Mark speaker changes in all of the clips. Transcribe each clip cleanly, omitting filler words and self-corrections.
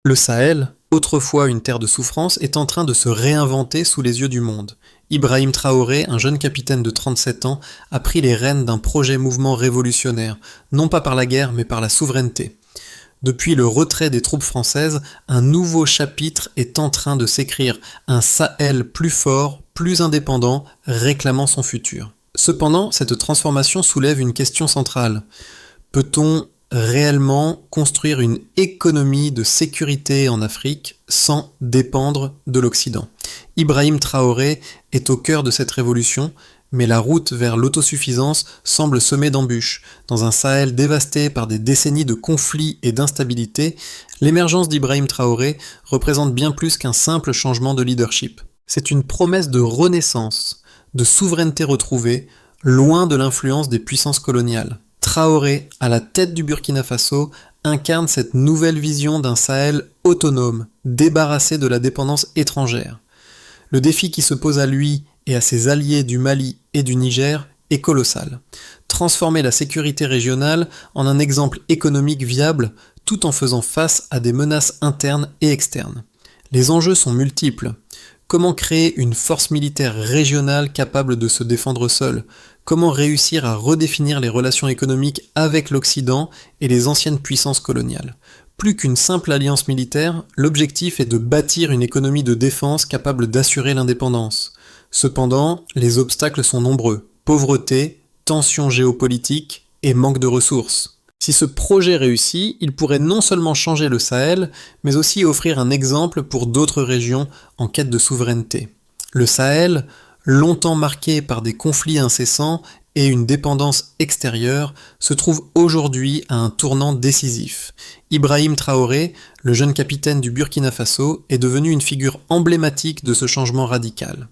Speaker 1: Le Sahel, autrefois une terre de souffrance, est en train de se réinventer sous les yeux du monde. Ibrahim Traoré, un jeune capitaine de 37 ans, a pris les rênes d'un projet mouvement révolutionnaire, non pas par la guerre mais par la souveraineté. Depuis le retrait des troupes françaises, un nouveau chapitre est en train de s'écrire, un Sahel plus fort, plus indépendant, réclamant son futur. Cependant, cette transformation soulève une question centrale. Peut-on réellement construire une économie de sécurité en Afrique sans dépendre de l'Occident? Ibrahim Traoré est au cœur de cette révolution, mais la route vers l'autosuffisance semble semée d'embûches. Dans un Sahel dévasté par des décennies de conflits et d'instabilité, l'émergence d'Ibrahim Traoré représente bien plus qu'un simple changement de leadership. C'est une promesse de renaissance, de souveraineté retrouvée, loin de l'influence des puissances coloniales. Traoré, à la tête du Burkina Faso, incarne cette nouvelle vision d'un Sahel autonome, débarrassé de la dépendance étrangère. Le défi qui se pose à lui et à ses alliés du Mali et du Niger est colossal. Transformer la sécurité régionale en un exemple économique viable tout en faisant face à des menaces internes et externes. Les enjeux sont multiples. Comment créer une force militaire régionale capable de se défendre seule? Comment réussir à redéfinir les relations économiques avec l'Occident et les anciennes puissances coloniales? Plus qu'une simple alliance militaire, l'objectif est de bâtir une économie de défense capable d'assurer l'indépendance. Cependant, les obstacles sont nombreux. Pauvreté, tensions géopolitiques et manque de ressources. Si ce projet réussit, il pourrait non seulement changer le Sahel, mais aussi offrir un exemple pour d'autres régions en quête de souveraineté. Le Sahel, longtemps marqué par des conflits incessants et une dépendance extérieure, se trouve aujourd'hui à un tournant décisif. Ibrahim Traoré, le jeune capitaine du Burkina Faso, est devenu une figure emblématique de ce changement radical.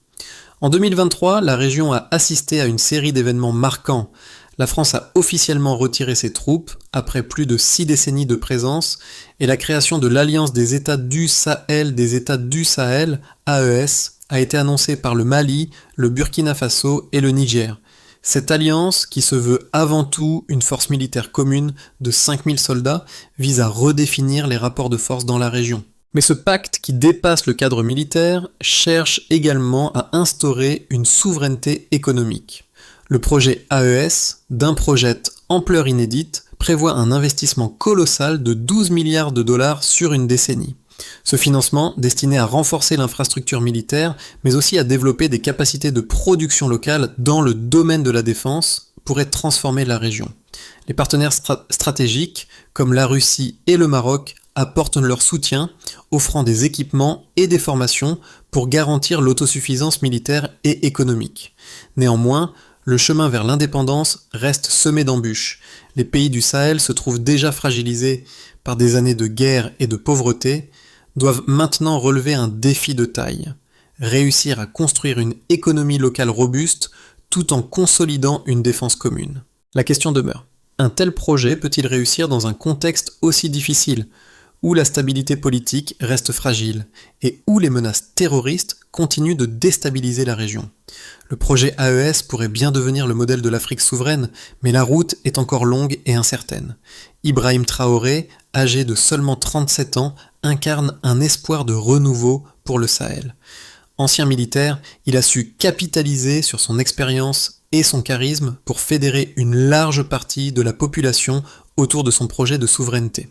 Speaker 1: En 2023, la région a assisté à une série d'événements marquants. La France a officiellement retiré ses troupes après plus de 6 décennies de présence et la création de l'Alliance des États du Sahel AES, a été annoncée par le Mali, le Burkina Faso et le Niger. Cette alliance, qui se veut avant tout une force militaire commune de 5000 soldats, vise à redéfinir les rapports de force dans la région. Mais ce pacte qui dépasse le cadre militaire cherche également à instaurer une souveraineté économique. Le projet AES, d'un projet ampleur inédite, prévoit un investissement colossal de 12 milliards de dollars sur une décennie. Ce financement, destiné à renforcer l'infrastructure militaire, mais aussi à développer des capacités de production locale dans le domaine de la défense, pourrait transformer la région. Les partenaires stratégiques, comme la Russie et le Maroc, apportent leur soutien, offrant des équipements et des formations pour garantir l'autosuffisance militaire et économique. Néanmoins, le chemin vers l'indépendance reste semé d'embûches. Les pays du Sahel se trouvent déjà fragilisés par des années de guerre et de pauvreté, doivent maintenant relever un défi de taille. Réussir à construire une économie locale robuste tout en consolidant une défense commune. La question demeure. Un tel projet peut-il réussir dans un contexte aussi difficile, où la stabilité politique reste fragile et où les menaces terroristes continuent de déstabiliser la région? Le projet AES pourrait bien devenir le modèle de l'Afrique souveraine, mais la route est encore longue et incertaine. Ibrahim Traoré, âgé de seulement 37 ans, incarne un espoir de renouveau pour le Sahel. Ancien militaire, il a su capitaliser sur son expérience et son charisme pour fédérer une large partie de la population autour de son projet de souveraineté.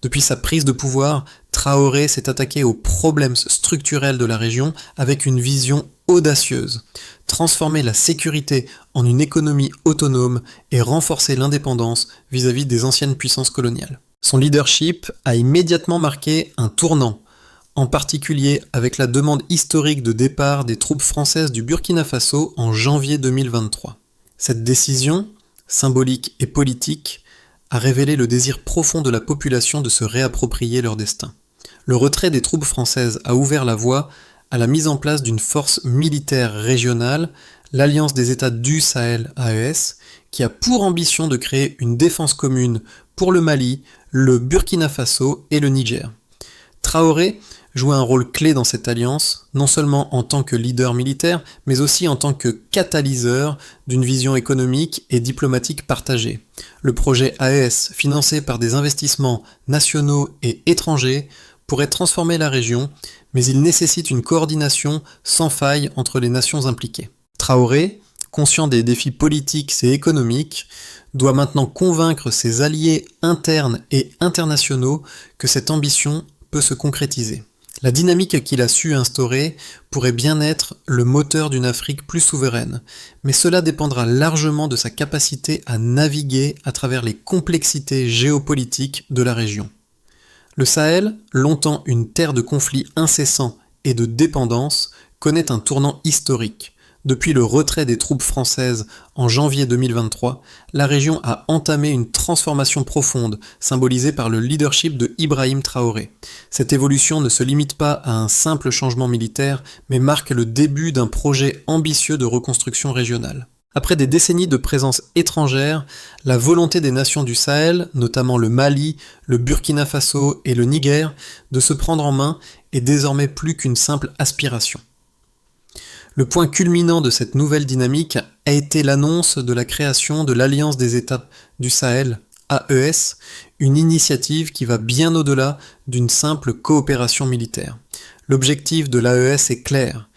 Speaker 1: Depuis sa prise de pouvoir, Traoré s'est attaqué aux problèmes structurels de la région avec une vision audacieuse. Transformer la sécurité en une économie autonome et renforcer l'indépendance vis-à-vis des anciennes puissances coloniales. Son leadership a immédiatement marqué un tournant, en particulier avec la demande historique de départ des troupes françaises du Burkina Faso en janvier 2023. Cette décision, symbolique et politique, a révélé le désir profond de la population de se réapproprier leur destin. Le retrait des troupes françaises a ouvert la voie à la mise en place d'une force militaire régionale, l'Alliance des États du Sahel AES, qui a pour ambition de créer une défense commune pour le Mali, le Burkina Faso et le Niger. Traoré jouait un rôle clé dans cette alliance, non seulement en tant que leader militaire, mais aussi en tant que catalyseur d'une vision économique et diplomatique partagée. Le projet AES, financé par des investissements nationaux et étrangers, pourrait transformer la région, mais il nécessite une coordination sans faille entre les nations impliquées. Traoré, conscient des défis politiques et économiques, doit maintenant convaincre ses alliés internes et internationaux que cette ambition peut se concrétiser. La dynamique qu'il a su instaurer pourrait bien être le moteur d'une Afrique plus souveraine, mais cela dépendra largement de sa capacité à naviguer à travers les complexités géopolitiques de la région. Le Sahel, longtemps une terre de conflits incessants et de dépendance, connaît un tournant historique. Depuis le retrait des troupes françaises en janvier 2023, la région a entamé une transformation profonde, symbolisée par le leadership de Ibrahim Traoré. Cette évolution ne se limite pas à un simple changement militaire, mais marque le début d'un projet ambitieux de reconstruction régionale. Après des décennies de présence étrangère, la volonté des nations du Sahel, notamment le Mali, le Burkina Faso et le Niger, de se prendre en main est désormais plus qu'une simple aspiration. Le point culminant de cette nouvelle dynamique a été l'annonce de la création de l'Alliance des États du Sahel, AES, une initiative qui va bien au-delà d'une simple coopération militaire. L'objectif de l'AES est clair: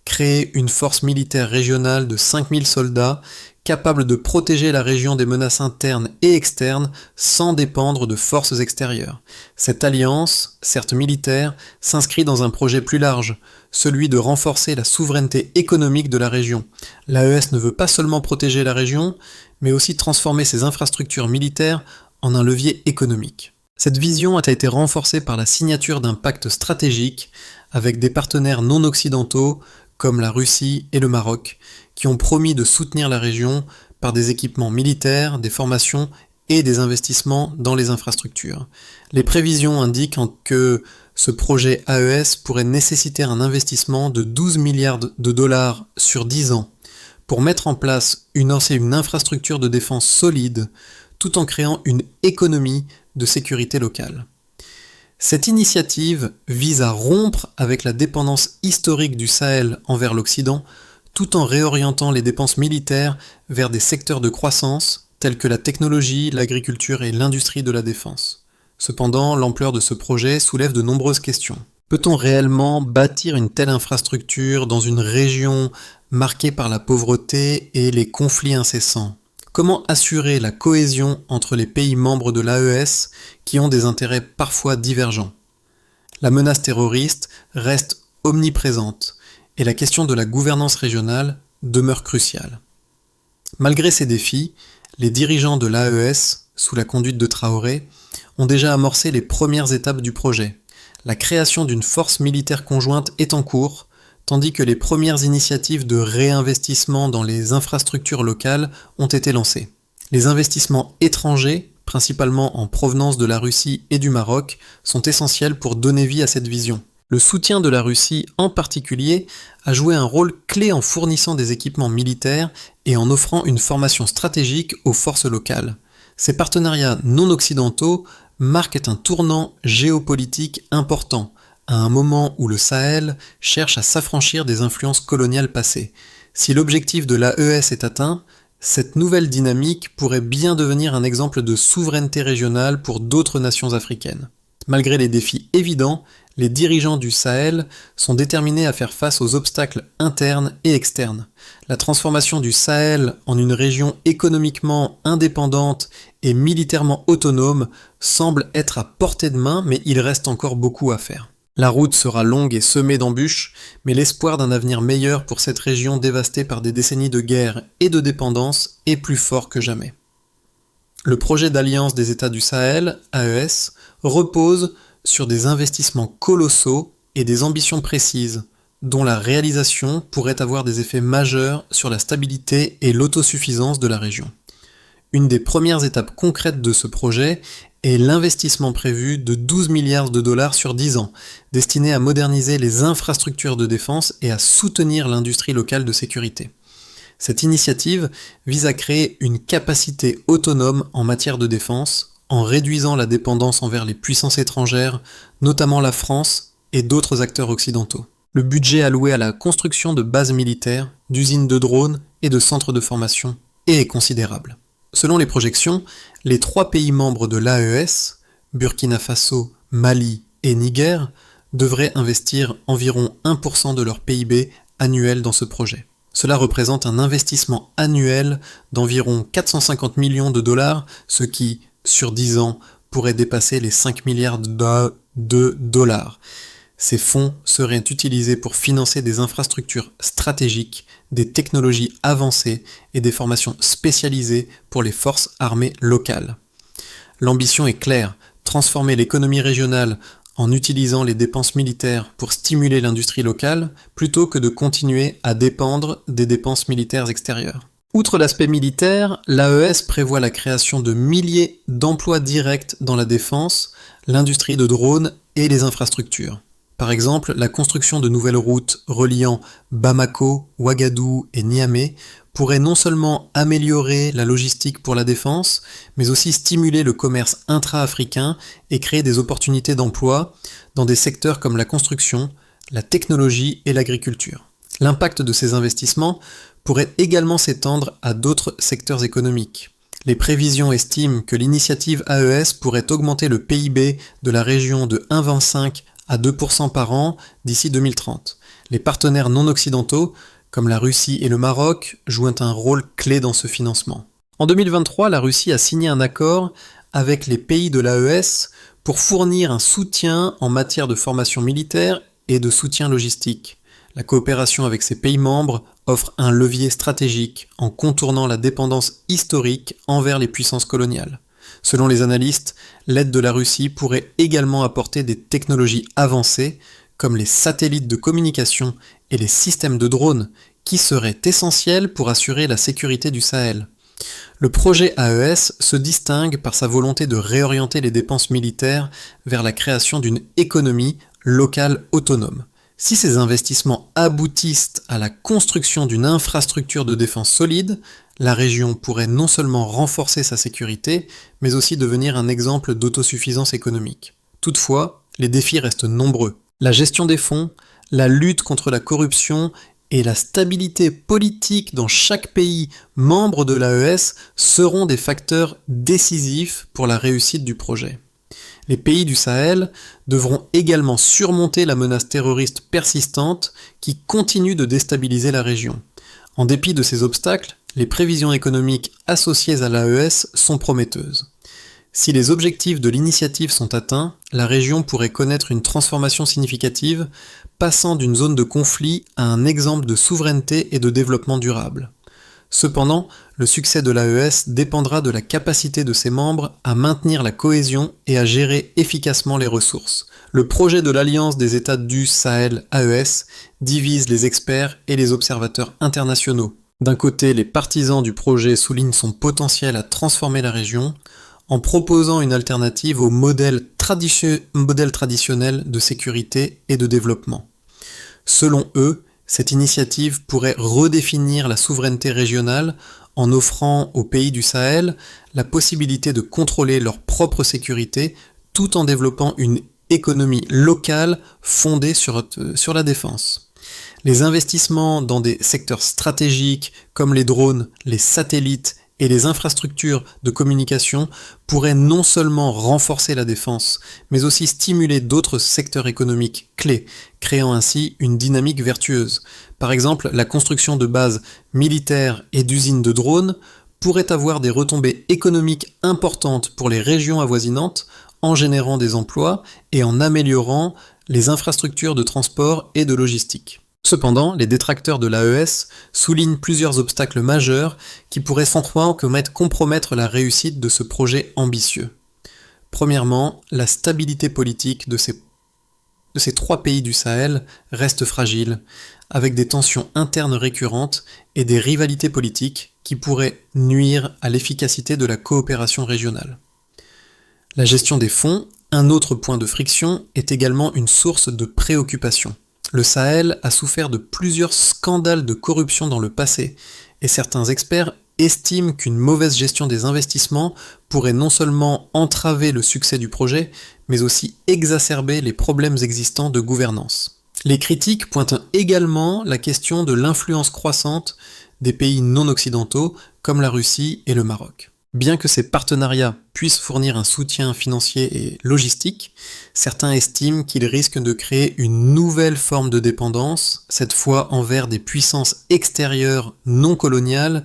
Speaker 1: créer une force militaire régionale de 5000 soldats capable de protéger la région des menaces internes et externes sans dépendre de forces extérieures. Cette alliance, certes militaire, s'inscrit dans un projet plus large, celui de renforcer la souveraineté économique de la région. L'AES ne veut pas seulement protéger la région, mais aussi transformer ses infrastructures militaires en un levier économique. Cette vision a été renforcée par la signature d'un pacte stratégique avec des partenaires non occidentaux comme la Russie et le Maroc, qui ont promis de soutenir la région par des équipements militaires, des formations et des investissements dans les infrastructures. Les prévisions indiquent que ce projet AES pourrait nécessiter un investissement de 12 milliards de dollars sur 10 ans pour mettre en place une infrastructure de défense solide tout en créant une économie de sécurité locale. Cette initiative vise à rompre avec la dépendance historique du Sahel envers l'Occident, tout en réorientant les dépenses militaires vers des secteurs de croissance tels que la technologie, l'agriculture et l'industrie de la défense. Cependant, l'ampleur de ce projet soulève de nombreuses questions. Peut-on réellement bâtir une telle infrastructure dans une région marquée par la pauvreté et les conflits incessants ? Comment assurer la cohésion entre les pays membres de l'AES qui ont des intérêts parfois divergents ? La menace terroriste reste omniprésente et la question de la gouvernance régionale demeure cruciale. Malgré ces défis, les dirigeants de l'AES, sous la conduite de Traoré, ont déjà amorcé les premières étapes du projet. La création d'une force militaire conjointe est en cours, tandis que les premières initiatives de réinvestissement dans les infrastructures locales ont été lancées. Les investissements étrangers, principalement en provenance de la Russie et du Maroc, sont essentiels pour donner vie à cette vision. Le soutien de la Russie en particulier a joué un rôle clé en fournissant des équipements militaires et en offrant une formation stratégique aux forces locales. Ces partenariats non occidentaux marquent un tournant géopolitique important, à un moment où le Sahel cherche à s'affranchir des influences coloniales passées. Si l'objectif de l'AES est atteint, cette nouvelle dynamique pourrait bien devenir un exemple de souveraineté régionale pour d'autres nations africaines. Malgré les défis évidents, les dirigeants du Sahel sont déterminés à faire face aux obstacles internes et externes. La transformation du Sahel en une région économiquement indépendante et militairement autonome semble être à portée de main, mais il reste encore beaucoup à faire. La route sera longue et semée d'embûches, mais l'espoir d'un avenir meilleur pour cette région dévastée par des décennies de guerre et de dépendance est plus fort que jamais. Le projet d'alliance des États du Sahel, AES, repose sur des investissements colossaux et des ambitions précises, dont la réalisation pourrait avoir des effets majeurs sur la stabilité et l'autosuffisance de la région. Une des premières étapes concrètes de ce projet est l'investissement prévu de 12 milliards de dollars sur 10 ans, destiné à moderniser les infrastructures de défense et à soutenir l'industrie locale de sécurité. Cette initiative vise à créer une capacité autonome en matière de défense, en réduisant la dépendance envers les puissances étrangères, notamment la France et d'autres acteurs occidentaux. Le budget alloué à la construction de bases militaires, d'usines de drones et de centres de formation est considérable. Selon les projections, les 3 pays membres de l'AES, Burkina Faso, Mali et Niger devraient investir environ 1% de leur PIB annuel dans ce projet. Cela représente un investissement annuel d'environ 450 millions de dollars, ce qui, sur 10 ans, pourrait dépasser les 5 milliards de dollars. Ces fonds seraient utilisés pour financer des infrastructures stratégiques, des technologies avancées et des formations spécialisées pour les forces armées locales. L'ambition est claire, transformer l'économie régionale en utilisant les dépenses militaires pour stimuler l'industrie locale, plutôt que de continuer à dépendre des dépenses militaires extérieures. Outre l'aspect militaire, l'AES prévoit la création de milliers d'emplois directs dans la défense, l'industrie de drones et les infrastructures. Par exemple, la construction de nouvelles routes reliant Bamako, Ouagadougou et Niamey pourrait non seulement améliorer la logistique pour la défense, mais aussi stimuler le commerce intra-africain et créer des opportunités d'emploi dans des secteurs comme la construction, la technologie et l'agriculture. L'impact de ces investissements pourrait également s'étendre à d'autres secteurs économiques. Les prévisions estiment que l'initiative AES pourrait augmenter le PIB de la région de 1,25 à 2% par an d'ici 2030. Les partenaires non occidentaux, comme la Russie et le Maroc, jouent un rôle clé dans ce financement. En 2023, la Russie a signé un accord avec les pays de l'AES pour fournir un soutien en matière de formation militaire et de soutien logistique. La coopération avec ces pays membres offre un levier stratégique en contournant la dépendance historique envers les puissances coloniales. Selon les analystes, l'aide de la Russie pourrait également apporter des technologies avancées, comme les satellites de communication et les systèmes de drones, qui seraient essentiels pour assurer la sécurité du Sahel. Le projet AES se distingue par sa volonté de réorienter les dépenses militaires vers la création d'une économie locale autonome. Si ces investissements aboutissent à la construction d'une infrastructure de défense solide, la région pourrait non seulement renforcer sa sécurité, mais aussi devenir un exemple d'autosuffisance économique. Toutefois, les défis restent nombreux. La gestion des fonds, la lutte contre la corruption et la stabilité politique dans chaque pays membre de l'AES seront des facteurs décisifs pour la réussite du projet. Les pays du Sahel devront également surmonter la menace terroriste persistante qui continue de déstabiliser la région. En dépit de ces obstacles, les prévisions économiques associées à l'AES sont prometteuses. Si les objectifs de l'initiative sont atteints, la région pourrait connaître une transformation significative, passant d'une zone de conflit à un exemple de souveraineté et de développement durable. Cependant, le succès de l'AES dépendra de la capacité de ses membres à maintenir la cohésion et à gérer efficacement les ressources. Le projet de l'Alliance des États du Sahel AES divise les experts et les observateurs internationaux. D'un côté, les partisans du projet soulignent son potentiel à transformer la région en proposant une alternative au modèle traditionnel de sécurité et de développement. Selon eux, cette initiative pourrait redéfinir la souveraineté régionale en offrant aux pays du Sahel la possibilité de contrôler leur propre sécurité tout en développant une économie locale fondée sur la défense. Les investissements dans des secteurs stratégiques comme les drones, les satellites et les infrastructures de communication pourraient non seulement renforcer la défense, mais aussi stimuler d'autres secteurs économiques clés, créant ainsi une dynamique vertueuse. Par exemple, la construction de bases militaires et d'usines de drones pourrait avoir des retombées économiques importantes pour les régions avoisinantes, en générant des emplois et en améliorant les infrastructures de transport et de logistique. Cependant, les détracteurs de l'AES soulignent plusieurs obstacles majeurs qui pourraient sans croire compromettre la réussite de ce projet ambitieux. Premièrement, la stabilité politique de ces trois pays du Sahel reste fragile, avec des tensions internes récurrentes et des rivalités politiques qui pourraient nuire à l'efficacité de la coopération régionale. La gestion des fonds, un autre point de friction, est également une source de préoccupation. Le Sahel a souffert de plusieurs scandales de corruption dans le passé, et certains experts estiment qu'une mauvaise gestion des investissements pourrait non seulement entraver le succès du projet, mais aussi exacerber les problèmes existants de gouvernance. Les critiques pointent également la question de l'influence croissante des pays non occidentaux, comme la Russie et le Maroc. Bien que ces partenariats puissent fournir un soutien financier et logistique, certains estiment qu'ils risquent de créer une nouvelle forme de dépendance, cette fois envers des puissances extérieures non coloniales,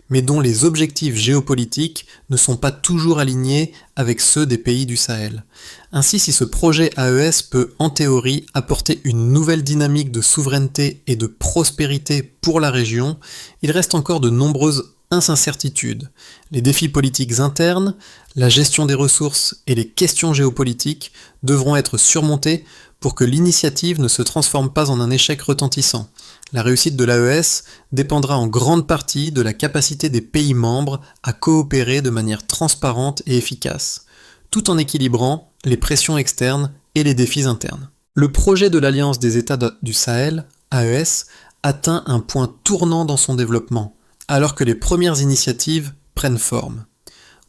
Speaker 1: mais dont les objectifs géopolitiques ne sont pas toujours alignés avec ceux des pays du Sahel. Ainsi, si ce projet AES peut en théorie apporter une nouvelle dynamique de souveraineté et de prospérité pour la région, il reste encore de nombreuses incertitudes. Les défis politiques internes, la gestion des ressources et les questions géopolitiques devront être surmontés pour que l'initiative ne se transforme pas en un échec retentissant. La réussite de l'AES dépendra en grande partie de la capacité des pays membres à coopérer de manière transparente et efficace, tout en équilibrant les pressions externes et les défis internes. Le projet de l'Alliance des États du Sahel, AES, atteint un point tournant dans son développement, alors que les premières initiatives prennent forme.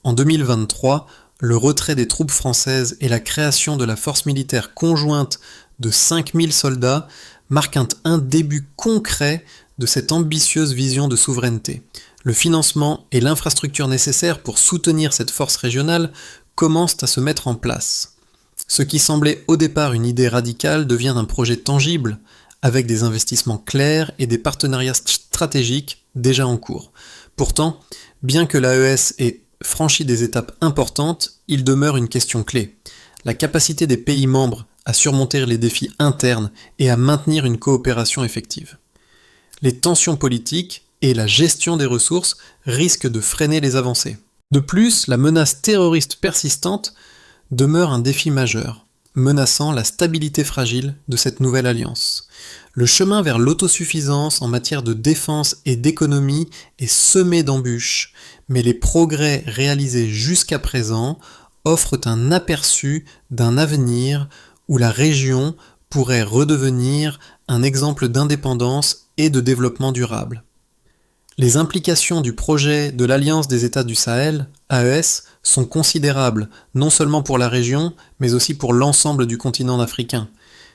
Speaker 1: En 2023, le retrait des troupes françaises et la création de la force militaire conjointe de 5000 soldats marquent un début concret de cette ambitieuse vision de souveraineté. Le financement et l'infrastructure nécessaire pour soutenir cette force régionale commencent à se mettre en place. Ce qui semblait au départ une idée radicale devient un projet tangible, avec des investissements clairs et des partenariats stratégiques déjà en cours. Pourtant, bien que l'AES ait franchi des étapes importantes, il demeure une question clé. La capacité des pays membres à surmonter les défis internes et à maintenir une coopération effective. Les tensions politiques et la gestion des ressources risquent de freiner les avancées. De plus, la menace terroriste persistante demeure un défi majeur, menaçant la stabilité fragile de cette nouvelle alliance. Le chemin vers l'autosuffisance en matière de défense et d'économie est semé d'embûches, mais les progrès réalisés jusqu'à présent offrent un aperçu d'un avenir où la région pourrait redevenir un exemple d'indépendance et de développement durable. Les implications du projet de l'Alliance des États du Sahel, AES, sont considérables, non seulement pour la région, mais aussi pour l'ensemble du continent africain.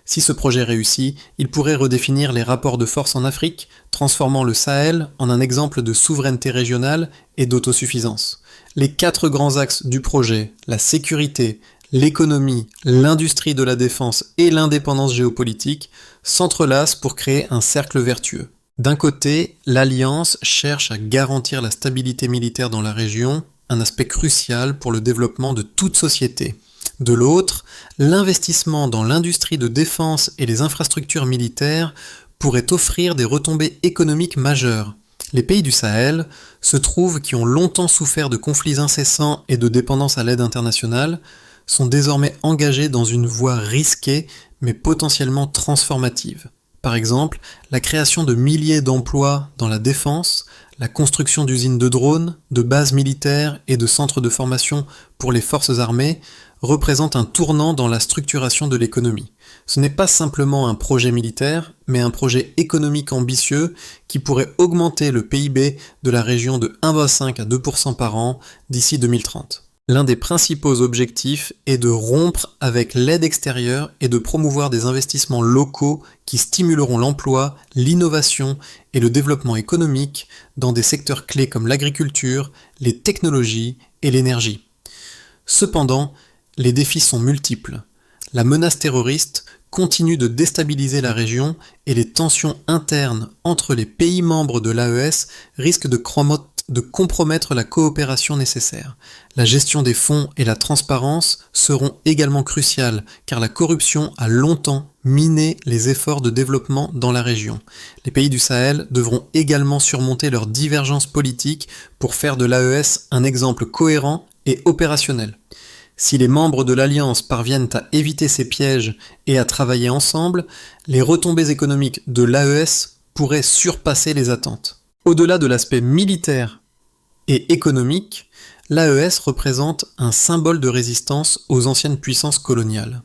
Speaker 1: Si ce projet réussit, il pourrait redéfinir les rapports de force en Afrique, transformant le Sahel en un exemple de souveraineté régionale et d'autosuffisance. Les 4 grands axes du projet, la sécurité, l'économie, l'industrie de la défense et l'indépendance géopolitique, s'entrelacent pour créer un cercle vertueux. D'un côté, l'Alliance cherche à garantir la stabilité militaire dans la région, un aspect crucial pour le développement de toute société. De l'autre, l'investissement dans l'industrie de défense et les infrastructures militaires pourrait offrir des retombées économiques majeures. Les pays du Sahel se trouvent qui ont longtemps souffert de conflits incessants et de dépendance à l'aide internationale, sont désormais engagés dans une voie risquée mais potentiellement transformative. Par exemple, la création de milliers d'emplois dans la défense, la construction d'usines de drones, de bases militaires et de centres de formation pour les forces armées représente un tournant dans la structuration de l'économie. Ce n'est pas simplement un projet militaire, mais un projet économique ambitieux qui pourrait augmenter le PIB de la région de 1,5 à 2% par an d'ici 2030. L'un des principaux objectifs est de rompre avec l'aide extérieure et de promouvoir des investissements locaux qui stimuleront l'emploi, l'innovation et le développement économique dans des secteurs clés comme l'agriculture, les technologies et l'énergie. Cependant, les défis sont multiples. La menace terroriste continue de déstabiliser la région et les tensions internes entre les pays membres de l'AES risquent de compromettre la coopération nécessaire. La gestion des fonds et la transparence seront également cruciales car la corruption a longtemps miné les efforts de développement dans la région. Les pays du Sahel devront également surmonter leurs divergences politiques pour faire de l'AES un exemple cohérent et opérationnel. Si les membres de l'Alliance parviennent à éviter ces pièges et à travailler ensemble, les retombées économiques de l'AES pourraient surpasser les attentes. Au-delà de l'aspect militaire et économique, l'AES représente un symbole de résistance aux anciennes puissances coloniales.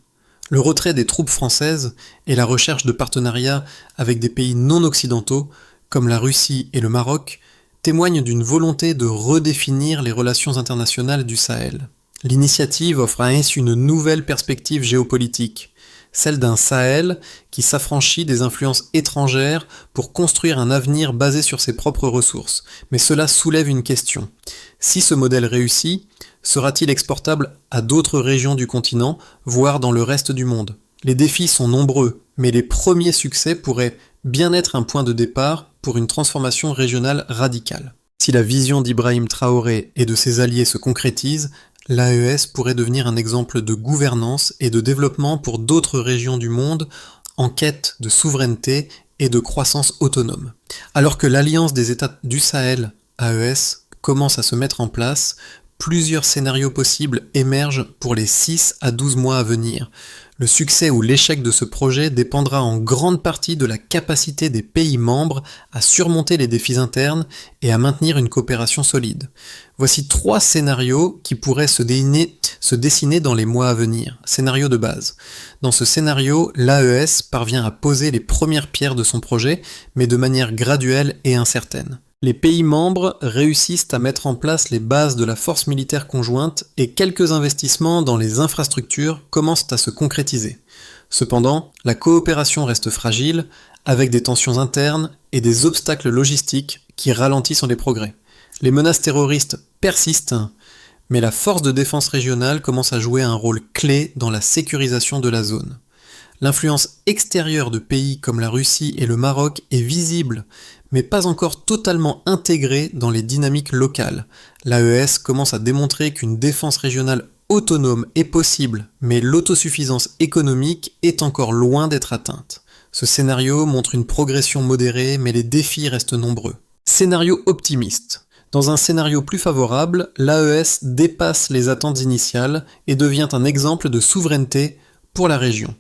Speaker 1: Le retrait des troupes françaises et la recherche de partenariats avec des pays non occidentaux, comme la Russie et le Maroc, témoignent d'une volonté de redéfinir les relations internationales du Sahel. L'initiative offre ainsi une nouvelle perspective géopolitique. celle d'un Sahel qui s'affranchit des influences étrangères pour construire un avenir basé sur ses propres ressources. Mais cela soulève une question. Si ce modèle réussit, sera-t-il exportable à d'autres régions du continent, voire dans le reste du monde ? Les défis sont nombreux, mais les premiers succès pourraient bien être un point de départ pour une transformation régionale radicale. Si la vision d'Ibrahim Traoré et de ses alliés se concrétise, l'AES pourrait devenir un exemple de gouvernance et de développement pour d'autres régions du monde en quête de souveraineté et de croissance autonome. Alors que l'Alliance des États du Sahel, AES, commence à se mettre en place, plusieurs scénarios possibles émergent pour les 6 à 12 mois à venir. Le succès ou l'échec de ce projet dépendra en grande partie de la capacité des pays membres à surmonter les défis internes et à maintenir une coopération solide. Voici 3 scénarios qui pourraient se dessiner dans les mois à venir. Scénario de base. Dans ce scénario, l'AES parvient à poser les premières pierres de son projet, mais de manière graduelle et incertaine. Les pays membres réussissent à mettre en place les bases de la force militaire conjointe et quelques investissements dans les infrastructures commencent à se concrétiser. Cependant, la coopération reste fragile, avec des tensions internes et des obstacles logistiques qui ralentissent les progrès. Les menaces terroristes persistent, mais la force de défense régionale commence à jouer un rôle clé dans la sécurisation de la zone. L'influence extérieure de pays comme la Russie et le Maroc est visible, mais pas encore totalement intégrée dans les dynamiques locales. L'AES commence à démontrer qu'une défense régionale autonome est possible, mais l'autosuffisance économique est encore loin d'être atteinte. Ce scénario montre une progression modérée, mais les défis restent nombreux. Scénario optimiste. Dans un scénario plus favorable, l'AES dépasse les attentes initiales et devient un exemple de souveraineté pour la région.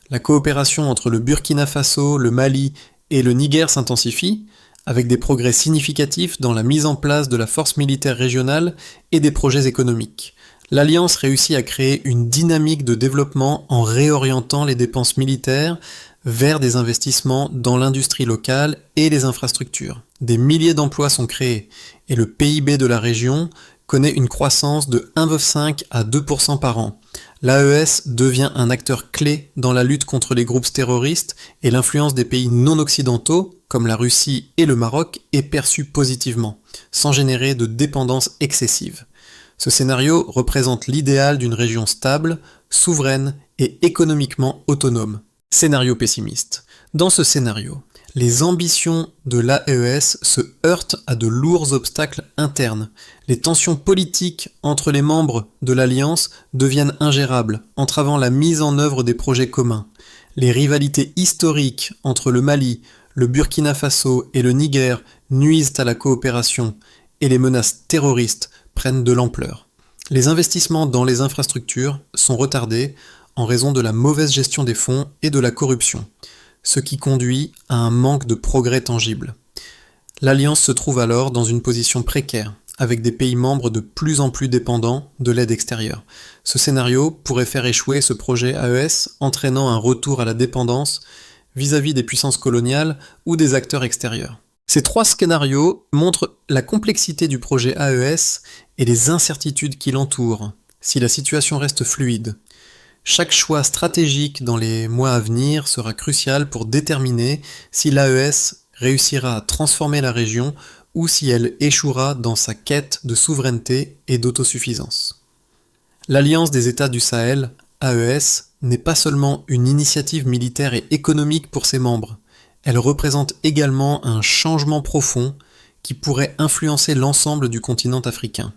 Speaker 1: La coopération entre le Burkina Faso, le Mali et le Niger s'intensifie, avec des progrès significatifs dans la mise en place de la force militaire régionale et des projets économiques. L'Alliance réussit à créer une dynamique de développement en réorientant les dépenses militaires vers des investissements dans l'industrie locale et les infrastructures. Des milliers d'emplois sont créés et le PIB de la région connaît une croissance de 1,5 à 2% par an. L'AES devient un acteur clé dans la lutte contre les groupes terroristes et l'influence des pays non occidentaux, comme la Russie et le Maroc, est perçue positivement, sans générer de dépendance excessive. Ce scénario représente l'idéal d'une région stable, souveraine et économiquement autonome. Scénario pessimiste. Dans ce scénario, les ambitions de l'AES se heurtent à de lourds obstacles internes. Les tensions politiques entre les membres de l'Alliance deviennent ingérables, entravant la mise en œuvre des projets communs. Les rivalités historiques entre le Mali, le Burkina Faso et le Niger nuisent à la coopération, et les menaces terroristes prennent de l'ampleur. Les investissements dans les infrastructures sont retardés en raison de la mauvaise gestion des fonds et de la corruption, ce qui conduit à un manque de progrès tangible. L'Alliance se trouve alors dans une position précaire, avec des pays membres de plus en plus dépendants de l'aide extérieure. Ce scénario pourrait faire échouer ce projet AES, entraînant un retour à la dépendance vis-à-vis des puissances coloniales ou des acteurs extérieurs. Ces 3 scénarios montrent la complexité du projet AES et les incertitudes qui l'entourent, si la situation reste fluide. Chaque choix stratégique dans les mois à venir sera crucial pour déterminer si l'AES réussira à transformer la région ou si elle échouera dans sa quête de souveraineté et d'autosuffisance. L'Alliance des États du Sahel, AES, n'est pas seulement une initiative militaire et économique pour ses membres, elle représente également un changement profond qui pourrait influencer l'ensemble du continent africain.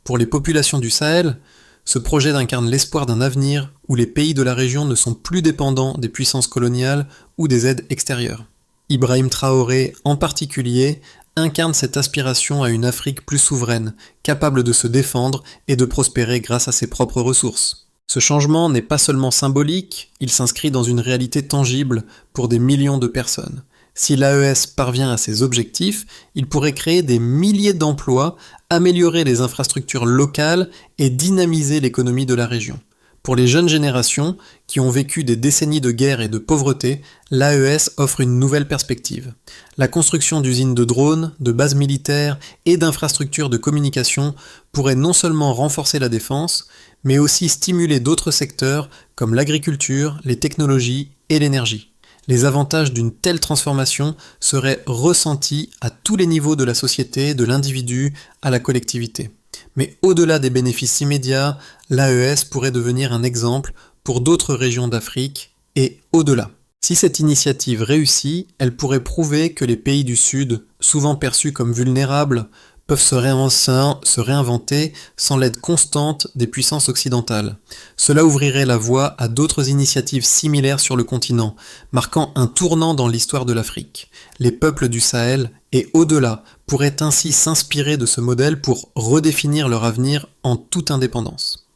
Speaker 1: Pour les populations du Sahel, ce projet incarne l'espoir d'un avenir où les pays de la région ne sont plus dépendants des puissances coloniales ou des aides extérieures. Ibrahim Traoré, en particulier, incarne cette aspiration à une Afrique plus souveraine, capable de se défendre et de prospérer grâce à ses propres ressources. Ce changement n'est pas seulement symbolique, il s'inscrit dans une réalité tangible pour des millions de personnes. Si l'AES parvient à ses objectifs, il pourrait créer des milliers d'emplois, améliorer les infrastructures locales et dynamiser l'économie de la région. Pour les jeunes générations, qui ont vécu des décennies de guerre et de pauvreté, l'AES offre une nouvelle perspective. La construction d'usines de drones, de bases militaires et d'infrastructures de communication pourrait non seulement renforcer la défense, mais aussi stimuler d'autres secteurs comme l'agriculture, les technologies et l'énergie. Les avantages d'une telle transformation seraient ressentis à tous les niveaux de la société, de l'individu à la collectivité. Mais au-delà des bénéfices immédiats, l'AES pourrait devenir un exemple pour d'autres régions d'Afrique et au-delà. Si cette initiative réussit, elle pourrait prouver que les pays du Sud, souvent perçus comme vulnérables, peuvent se réinventer sans l'aide constante des puissances occidentales. Cela ouvrirait la voie à d'autres initiatives similaires sur le continent, marquant un tournant dans l'histoire de l'Afrique. Les peuples du Sahel et au-delà pourraient ainsi s'inspirer de ce modèle pour redéfinir leur avenir en toute indépendance.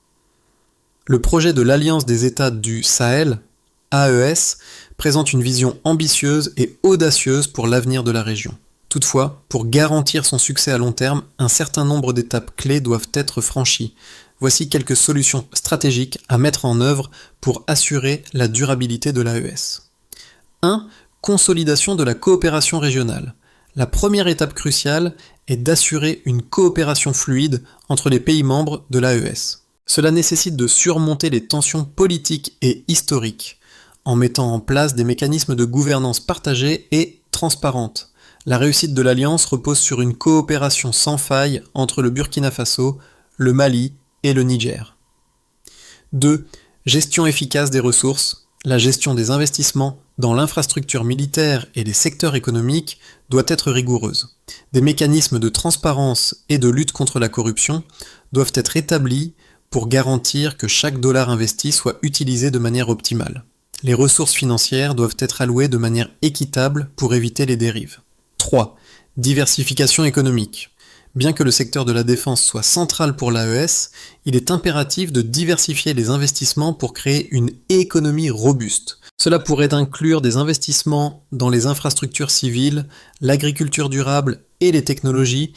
Speaker 1: Le projet de l'Alliance des États du Sahel, AES, présente une vision ambitieuse et audacieuse pour l'avenir de la région. Toutefois, pour garantir son succès à long terme, un certain nombre d'étapes clés doivent être franchies. Voici quelques solutions stratégiques à mettre en œuvre pour assurer la durabilité de l'AES. 1. Consolidation de la coopération régionale. La première étape cruciale est d'assurer une coopération fluide entre les pays membres de l'AES. Cela nécessite de surmonter les tensions politiques et historiques, en mettant en place des mécanismes de gouvernance partagés et transparente. La réussite de l'Alliance repose sur une coopération sans faille entre le Burkina Faso, le Mali et le Niger. 2. Gestion efficace des ressources. La gestion des investissements dans l'infrastructure militaire et les secteurs économiques doit être rigoureuse. Des mécanismes de transparence et de lutte contre la corruption doivent être établis pour garantir que chaque dollar investi soit utilisé de manière optimale. Les ressources financières doivent être allouées de manière équitable pour éviter les dérives. 3. Diversification économique. Bien que le secteur de la défense soit central pour l'AES, il est impératif de diversifier les investissements pour créer une économie robuste. Cela pourrait inclure des investissements dans les infrastructures civiles, l'agriculture durable et les technologies,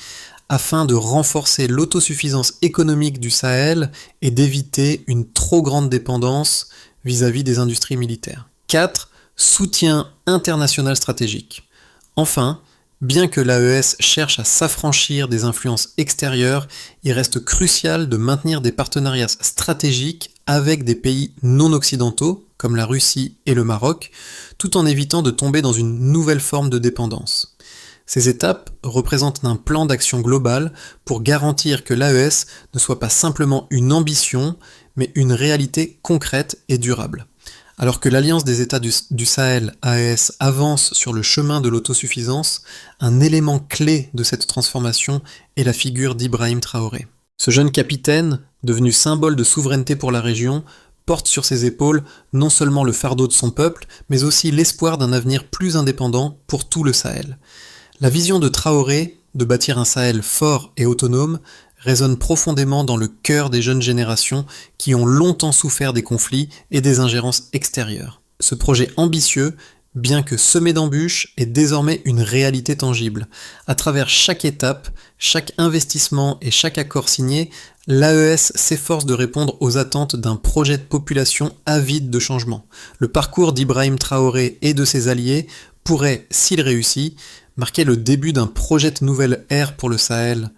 Speaker 1: afin de renforcer l'autosuffisance économique du Sahel et d'éviter une trop grande dépendance vis-à-vis des industries militaires. 4. Soutien international stratégique. Enfin, bien que l'AES cherche à s'affranchir des influences extérieures, il reste crucial de maintenir des partenariats stratégiques avec des pays non occidentaux, comme la Russie et le Maroc, tout en évitant de tomber dans une nouvelle forme de dépendance. Ces étapes représentent un plan d'action global pour garantir que l'AES ne soit pas simplement une ambition, mais une réalité concrète et durable. Alors que l'Alliance des États du Sahel, AES, avance sur le chemin de l'autosuffisance, un élément clé de cette transformation est la figure d'Ibrahim Traoré. Ce jeune capitaine, devenu symbole de souveraineté pour la région, porte sur ses épaules non seulement le fardeau de son peuple, mais aussi l'espoir d'un avenir plus indépendant pour tout le Sahel. La vision de Traoré, de bâtir un Sahel fort et autonome, résonne profondément dans le cœur des jeunes générations qui ont longtemps souffert des conflits et des ingérences extérieures. Ce projet ambitieux, bien que semé d'embûches, est désormais une réalité tangible. À travers chaque étape, chaque investissement et chaque accord signé, l'AES s'efforce de répondre aux attentes d'un projet de population avide de changement. Le parcours d'Ibrahim Traoré et de ses alliés pourrait, s'il réussit, marquer le début d'un projet de nouvelle ère pour le Sahel.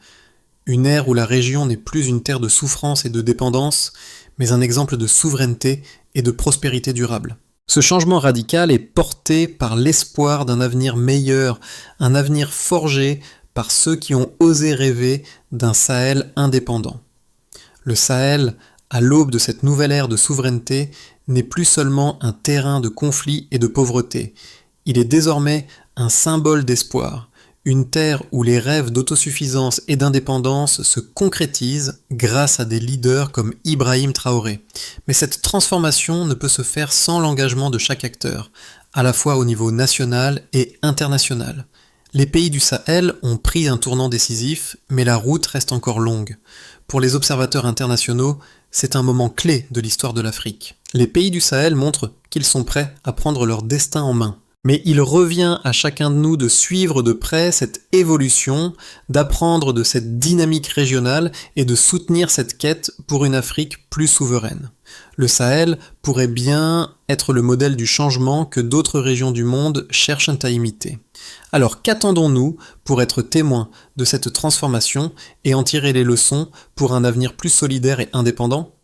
Speaker 1: Une ère où la région n'est plus une terre de souffrance et de dépendance, mais un exemple de souveraineté et de prospérité durable. Ce changement radical est porté par l'espoir d'un avenir meilleur, un avenir forgé par ceux qui ont osé rêver d'un Sahel indépendant. Le Sahel, à l'aube de cette nouvelle ère de souveraineté, n'est plus seulement un terrain de conflit et de pauvreté. Il est désormais un symbole d'espoir. Une terre où les rêves d'autosuffisance et d'indépendance se concrétisent grâce à des leaders comme Ibrahim Traoré. Mais cette transformation ne peut se faire sans l'engagement de chaque acteur, à la fois au niveau national et international. Les pays du Sahel ont pris un tournant décisif, mais la route reste encore longue. Pour les observateurs internationaux, c'est un moment clé de l'histoire de l'Afrique. Les pays du Sahel montrent qu'ils sont prêts à prendre leur destin en main. Mais il revient à chacun de nous de suivre de près cette évolution, d'apprendre de cette dynamique régionale et de soutenir cette quête pour une Afrique plus souveraine. Le Sahel pourrait bien être le modèle du changement que d'autres régions du monde cherchent à imiter. Alors qu'attendons-nous pour être témoins de cette transformation et en tirer les leçons pour un avenir plus solidaire et indépendant ?